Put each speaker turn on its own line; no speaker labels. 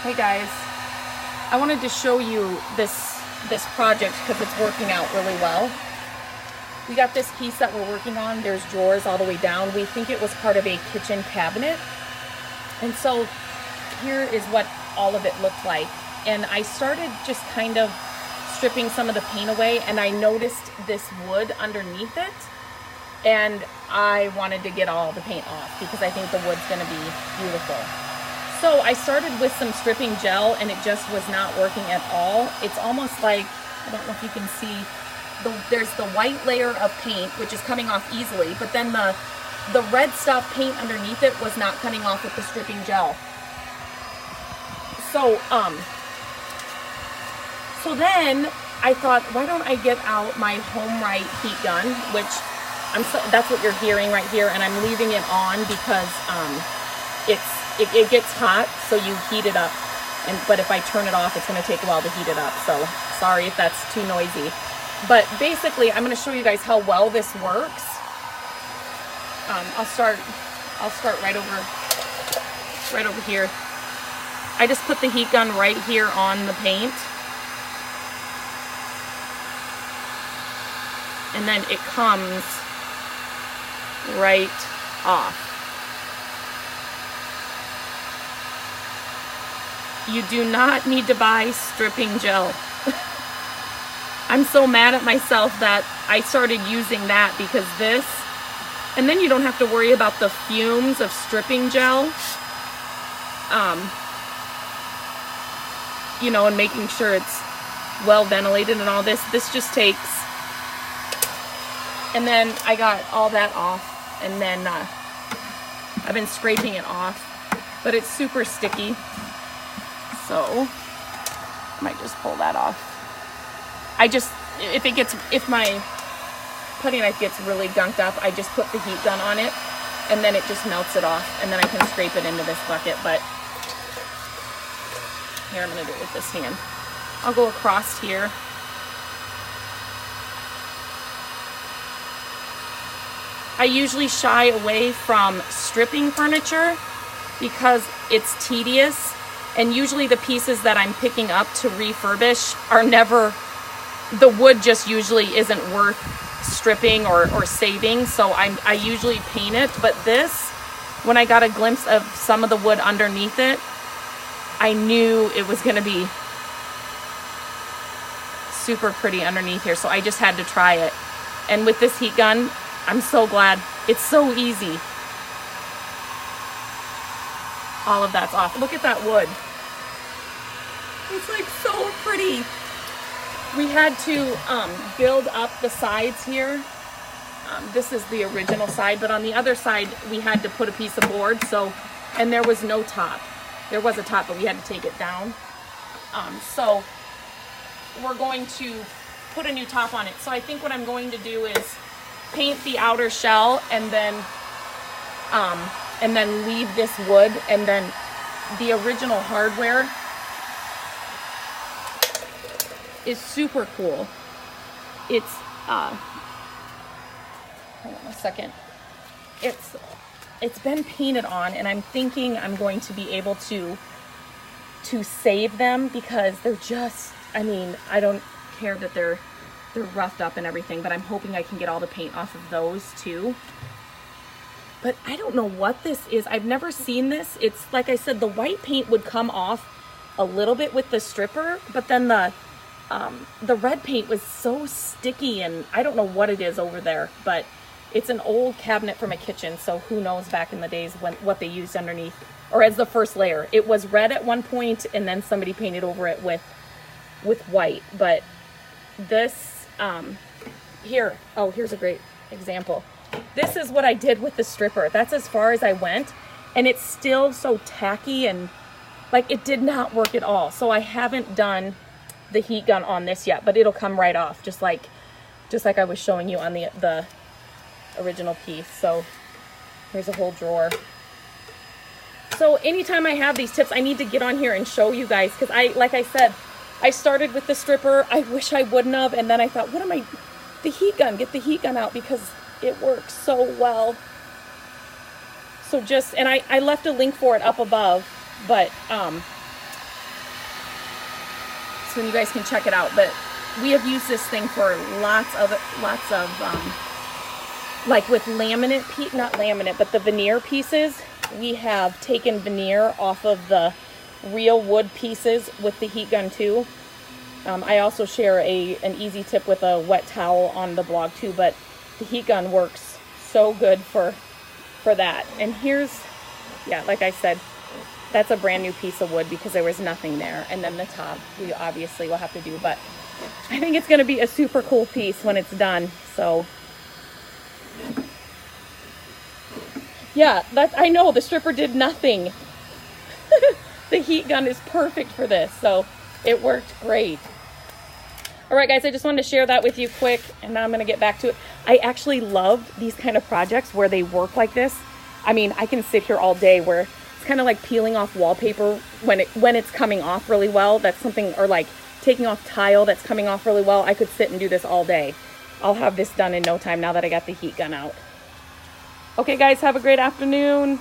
Hey guys, I wanted to show you this project because it's working out really well. We got this piece that we're working on. There's drawers all the way down. We think it was part of a kitchen cabinet. And so here is what all of it looked like. And I started just kind of stripping some of the paint away, and I noticed this wood underneath it. And I wanted to get all the paint off because I think the wood's gonna be beautiful. So I started with some stripping gel and it just was not working at all. It's almost like, I don't know if you can see, there's the white layer of paint, which is coming off easily, but then the red stuff paint underneath it was not coming off with the stripping gel. So then I thought, why don't I get out my HomeRight heat gun, which that's what you're hearing right here, and I'm leaving it on because it gets hot, so you heat it up. But if I turn it off, it's going to take a while to heat it up. So sorry if that's too noisy. But basically, I'm going to show you guys how well this works. I'll start right over here. I just put the heat gun right here on the paint. And then it comes right off. You do not need to buy stripping gel. I'm so mad at myself that I started using that because this, and then you don't have to worry about the fumes of stripping gel. You know, and making sure it's well ventilated and all this. This just takes, and then I got all that off, and then I've been scraping it off, but it's super sticky. So I might just pull that off. If my putty knife gets really gunked up, I just put the heat gun on it and then it just melts it off, and then I can scrape it into this bucket. But here, I'm gonna do it with this hand. I'll go across here. I usually shy away from stripping furniture because it's tedious. And usually the pieces that I'm picking up to refurbish are never, the wood just usually isn't worth stripping or saving. So I usually paint it. But this, when I got a glimpse of some of the wood underneath it, I knew it was gonna be super pretty underneath here. So I just had to try it. And with this heat gun, I'm so glad. It's so easy. All of that's off. Look at that wood. It's like so pretty. We had to build up the sides here. This is the original side, but on the other side we had to put a piece of board. And there was no top. There was a top, but we had to take it down. So we're going to put a new top on it. So I think what I'm going to do is paint the outer shell and then leave this wood, and then the original hardware is super cool. It's hold on a second. It's been painted on, and I'm thinking I'm going to be able to save them because they're just, I mean, I don't care that they're roughed up and everything, but I'm hoping I can get all the paint off of those too. But I don't know what this is. I've never seen this. It's like I said, the white paint would come off a little bit with the stripper, but then the red paint was so sticky, and I don't know what it is over there, but it's an old cabinet from a kitchen, so who knows back in the days what they used underneath, or as the first layer. It was red at one point, and then somebody painted over it with white. But this, here's a great example. This is what I did with the stripper. That's as far as I went, and it's still so tacky, and like it did not work at all. So I haven't done the heat gun on this yet, but it'll come right off, just like I was showing you on the original piece. So here's a whole drawer. So anytime I have these tips, I need to get on here and show you guys, because like I said, I started with the stripper. I wish I wouldn't have, and then I thought, the heat gun, get the heat gun out because it works so well. So and I left a link for it up above, but so you guys can check it out. But we have used this thing for lots of like with laminate, not laminate, but the veneer pieces. We have taken veneer off of the real wood pieces with the heat gun too. I also share an easy tip with a wet towel on the blog too, but the heat gun works so good for that. And here's, yeah, like I said, that's a brand new piece of wood because there was nothing there. And then the top, we obviously will have to do, but I think it's going to be a super cool piece when it's done. So yeah, I know the stripper did nothing. The heat gun is perfect for this, so it worked great. All right, guys, I just wanted to share that with you quick, and now I'm going to get back to it. I actually love these kind of projects where they work like this. I mean, I can sit here all day where it's kind of like peeling off wallpaper when it's coming off really well. That's something, or like taking off tile that's coming off really well. I could sit and do this all day. I'll have this done in no time now that I got the heat gun out. Okay, guys, have a great afternoon.